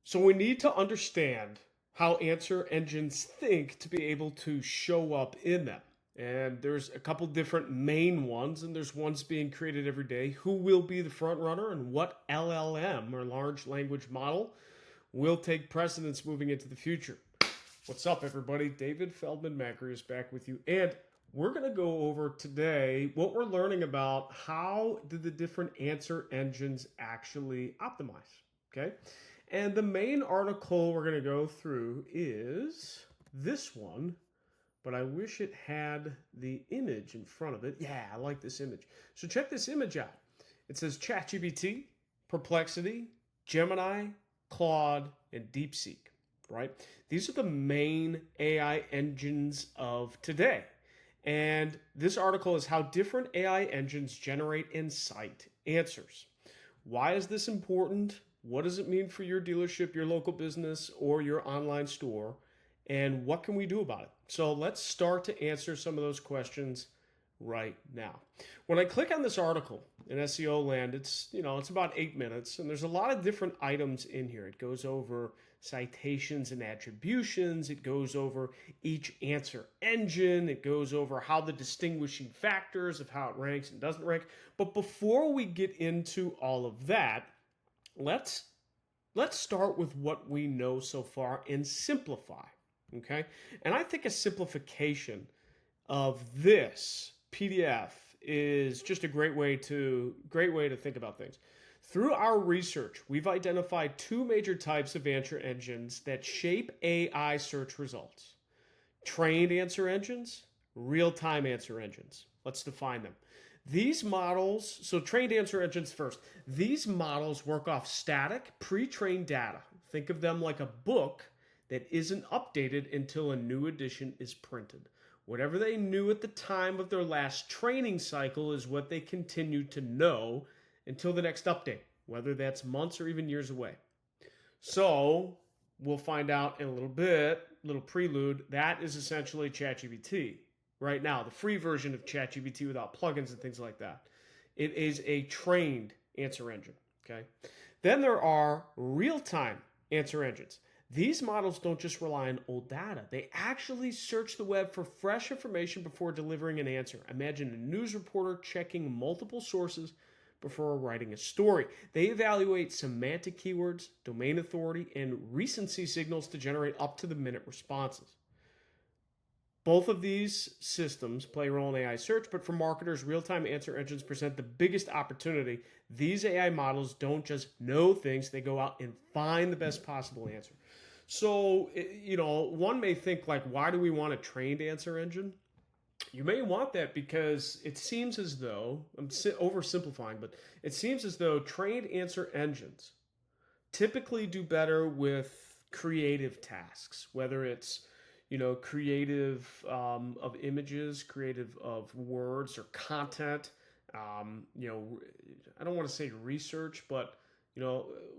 So we need to understand how answer engines think to be able to show up in them. And there's a couple different main ones, and there's ones being created every day. Who will be the front runner, and what LLM or large language model will take precedence moving into the future? What's up, everybody? David Feldman-Makrias back with you, and we're going to go over today what we're learning about how do the different answer engines actually optimize. Okay, and the main article we're going to go through is this one, but I wish it had the image in front of it. Yeah, I like this image. So check this image out. It says ChatGPT, Perplexity, Gemini, Claude, and DeepSeek, right? These are the main AI engines of today. And this article is how different AI engines generate and cite answers. Why is this important? What does it mean for your dealership, your local business, or your online store? And what can we do about it? So let's start to answer some of those questions right now. When I click on this article in SEO land, it's about 8 minutes, and there's a lot of different items in here. It goes over citations and attributions. It goes over each answer engine. It goes over how the distinguishing factors of how it ranks and doesn't rank. But before we get into all of that, let's start with what we know so far and simplify. Okay, and I think a simplification of this PDF is just a great way to think about things. Through our research, we've identified two major types of answer engines that shape AI search results: trained answer engines, real-time answer engines. Let's define them. These models, so trained answer engines first, these models work off static, pre-trained data. Think of them like a book that isn't updated until a new edition is printed. Whatever they knew at the time of their last training cycle is what they continue to know until the next update, whether that's months or even years away. So we'll find out in a little bit, little prelude, that is essentially ChatGPT. Right now, the free version of ChatGPT without plugins and things like that. It is a trained answer engine, okay? Then there are real-time answer engines. These models don't just rely on old data. They actually search the web for fresh information before delivering an answer. Imagine a news reporter checking multiple sources before writing a story. They evaluate semantic keywords, domain authority, and recency signals to generate up-to-the-minute responses. Both of these systems play a role in AI search, but for marketers, real-time answer engines present the biggest opportunity. These AI models don't just know things, they go out and find the best possible answer. So, one may think, like, why do we want a trained answer engine? You may want that because it seems as though, I'm oversimplifying, but it seems as though trained answer engines typically do better with creative tasks, whether it's creative of images, creative of words or content. I don't want to say research, but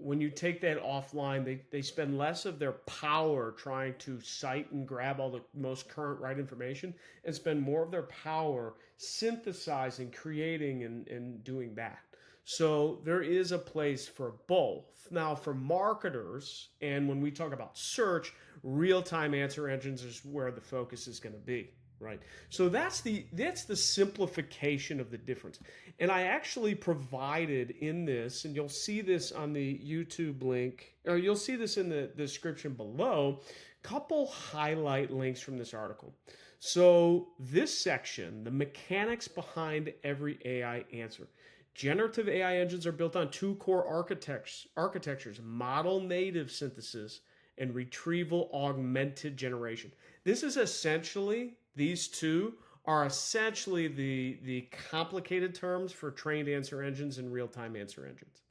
when you take that offline, they spend less of their power trying to cite and grab all the most current right information and spend more of their power synthesizing, creating, and doing that. So there is a place for both. Now, for marketers, and when we talk about search, real-time answer engines is where the focus is going to be, right? So that's the simplification of the difference. And I actually provided in this, and you'll see this on the YouTube link, or you'll see this in the description below, couple highlight links from this article. So this section, the mechanics behind every AI answer. Generative AI engines are built on two core architectures: model native synthesis and retrieval-augmented generation. This is essentially, these two are essentially the complicated terms for trained answer engines and real-time answer engines,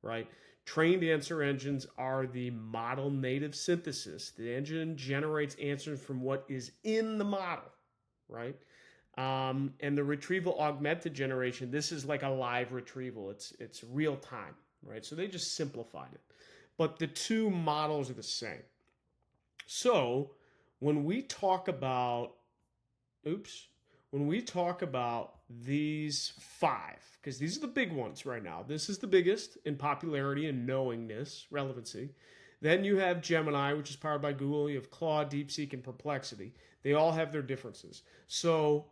right? Trained answer engines are the model native synthesis. The engine generates answers from what is in the model, right? And the retrieval-augmented generation, this is like a live retrieval. It's real time, right? So they just simplified it. But the two models are the same. So when we talk about, when we talk about these five, because these are the big ones right now. This is the biggest in popularity and knowingness, relevancy. Then you have Gemini, which is powered by Google. You have Claude, DeepSeek, and Perplexity. They all have their differences. So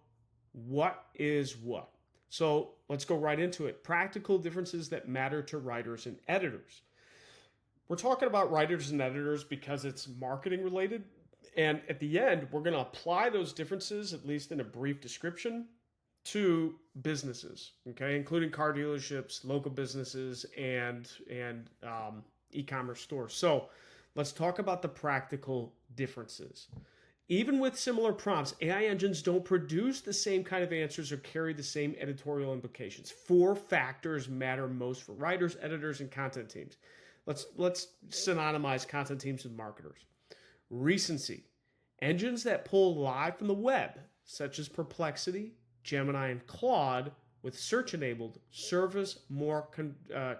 what is what? So let's go right into it. Practical differences that matter to writers and editors. We're talking about writers and editors because it's marketing related. And at the end, we're going to apply those differences, at least in a brief description, to businesses, okay, including car dealerships, local businesses, and e-commerce stores. So let's talk about the practical differences. Even with similar prompts, AI engines don't produce the same kind of answers or carry the same editorial implications. 4 factors matter most for writers, editors, and content teams. Let's synonymize content teams with marketers. Recency. Engines that pull live from the web, such as Perplexity, Gemini, and Claude, with search enabled, service more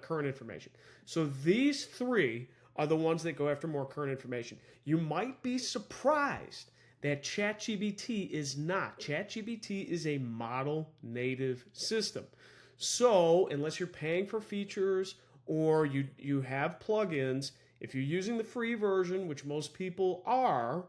current information. So these 3 are the ones that go after more current information. You might be surprised that ChatGPT is not. ChatGPT is a model native system. So unless you're paying for features or you have plugins, if you're using the free version, which most people are,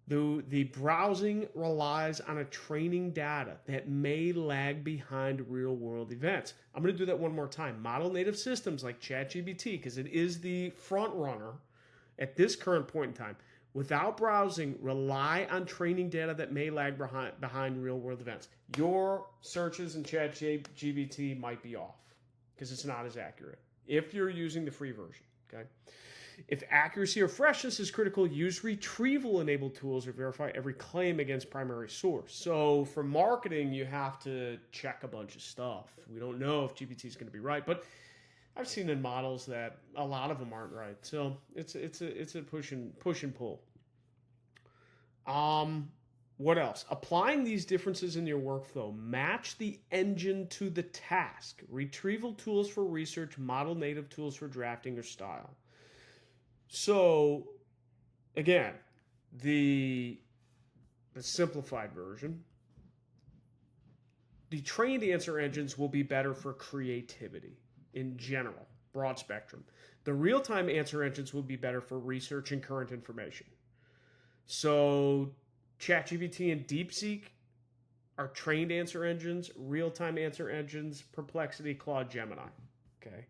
the browsing relies on a training data that may lag behind real world events. I'm going to do that one more time. Model native systems like ChatGPT, because it is the front runner at this current point in time, without browsing, rely on training data that may lag behind real world events. Your searches in ChatGPT might be off because it's not as accurate if you're using the free version, okay? If accuracy or freshness is critical, use retrieval-enabled tools or verify every claim against primary source. So for marketing, you have to check a bunch of stuff. We don't know if GPT is going to be right, but I've seen in models that a lot of them aren't right. So it's a push and pull. What else? Applying these differences in your workflow. Match the engine to the task. Retrieval tools for research, model native tools for drafting or style. So, again, the simplified version, the trained answer engines will be better for creativity in general, broad spectrum. The real-time answer engines will be better for research and current information. So, ChatGPT and DeepSeek are trained answer engines, real-time answer engines, Perplexity, Claude, Gemini. Okay.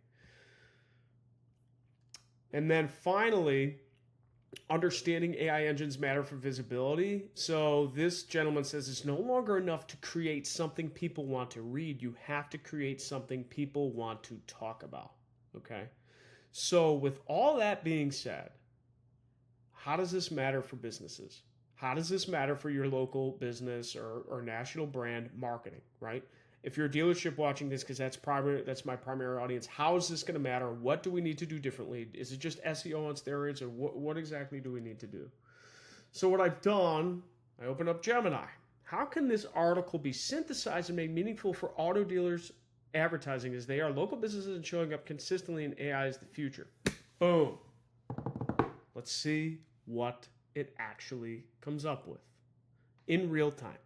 And then finally, understanding AI engines matter for visibility. So this gentleman says it's no longer enough to create something people want to read. You have to create something people want to talk about. Okay. So with all that being said, how does this matter for businesses? How does this matter for your local business or national brand marketing, right? If you're a dealership watching this, because that's my primary audience, how is this going to matter? What do we need to do differently? Is it just SEO on steroids, or what exactly do we need to do? So what I've done, I opened up Gemini. How can this article be synthesized and made meaningful for auto dealers advertising, as they are local businesses and showing up consistently in AI as the future? Boom. Let's see what it actually comes up with in real time.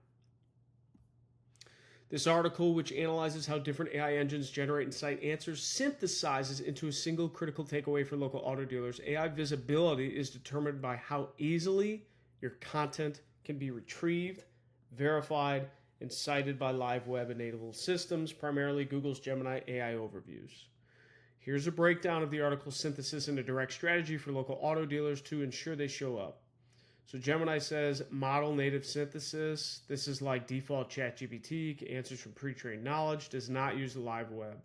This article, which analyzes how different AI engines generate and cite answers, synthesizes into a single critical takeaway for local auto dealers. AI visibility is determined by how easily your content can be retrieved, verified, and cited by live web-enabled systems, primarily Google's Gemini AI overviews. Here's a breakdown of the article's synthesis and a direct strategy for local auto dealers to ensure they show up. So Gemini says model native synthesis. This is like default ChatGPT, answers from pre-trained knowledge, does not use the live web.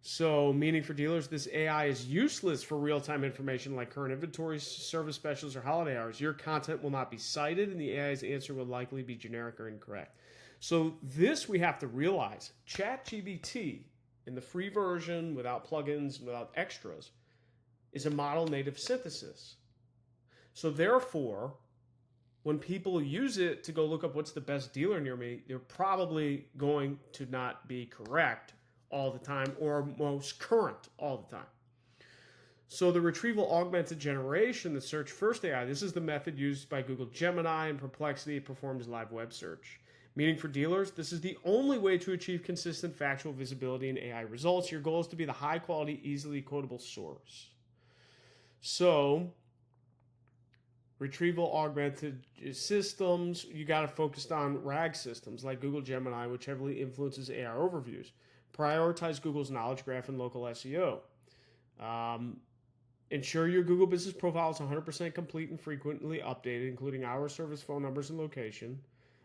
So meaning for dealers, this AI is useless for real-time information like current inventories, service specials, or holiday hours. Your content will not be cited, and the AI's answer will likely be generic or incorrect. So this we have to realize. ChatGPT, in the free version, without plugins, without extras, is a model native synthesis. So therefore, when people use it to go look up what's the best dealer near me, they're probably going to not be correct all the time or most current all the time. So the Retrieval-Augmented Generation, the search first AI, this is the method used by Google Gemini and Perplexity. It performs live web search. Meaning for dealers, this is the only way to achieve consistent factual visibility in AI results. Your goal is to be the high quality, easily quotable source. So retrieval-augmented systems, you got to focus on RAG systems like Google Gemini, which heavily influences AI overviews. Prioritize Google's knowledge graph and local SEO. Ensure your Google business profile is 100% complete and frequently updated, including hours, service, phone numbers, and location.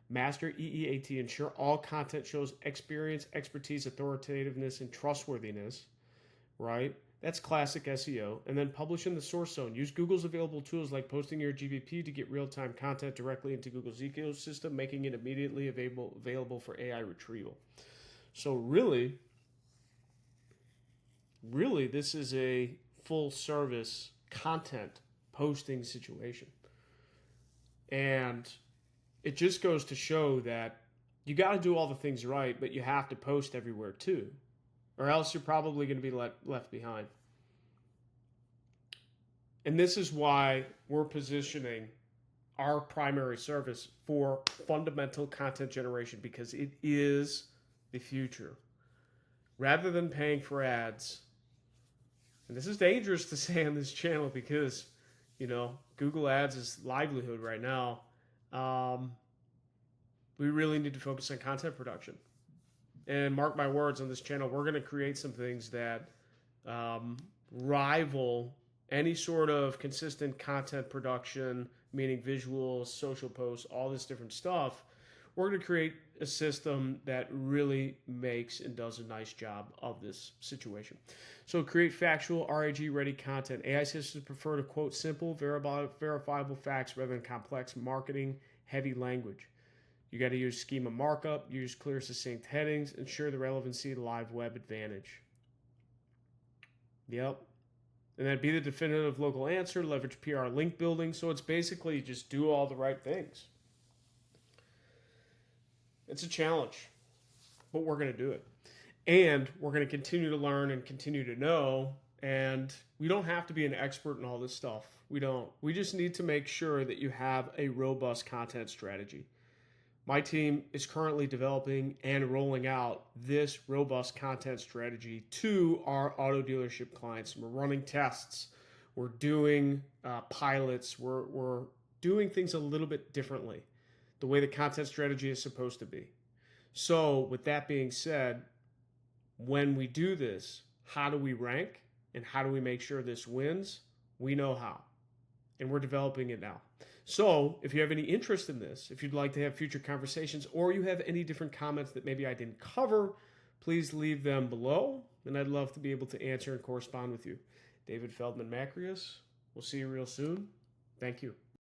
Master EEAT. Ensure all content shows experience, expertise, authoritativeness, and trustworthiness. Right? That's classic SEO. And then publish in the source zone. Use Google's available tools like posting your GBP to get real-time content directly into Google's ecosystem, making it immediately available for AI retrieval. So really, this is a full-service content posting situation. And it just goes to show that you got to do all the things right, but you have to post everywhere too, or else you're probably going to be left behind. And this is why we're positioning our primary service for fundamental content generation, because it is the future. Rather than paying for ads, and this is dangerous to say on this channel because, Google Ads is livelihood right now. We really need to focus on content production. And mark my words, on this channel, we're going to create some things that rival any sort of consistent content production, meaning visuals, social posts, all this different stuff. We're going to create a system that really makes and does a nice job of this situation. So create factual, RAG-ready content. AI systems prefer to quote simple, verifiable facts rather than complex marketing-heavy language. You got to use schema markup, use clear, succinct headings, ensure the relevancy of the live web advantage. Yep. And then be the definitive local answer, leverage PR link building. So it's basically just do all the right things. It's a challenge, but we're going to do it. And we're going to continue to learn and continue to know. And we don't have to be an expert in all this stuff. We don't. We just need to make sure that you have a robust content strategy. My team is currently developing and rolling out this robust content strategy to our auto dealership clients. We're running tests. We're doing pilots. We're doing things a little bit differently, the way the content strategy is supposed to be. So with that being said, when we do this, how do we rank and how do we make sure this wins? We know how, and we're developing it now. So if you have any interest in this, if you'd like to have future conversations, or you have any different comments that maybe I didn't cover, please leave them below, and I'd love to be able to answer and correspond with you. David Feldman-Makrias. We'll see you real soon. Thank you.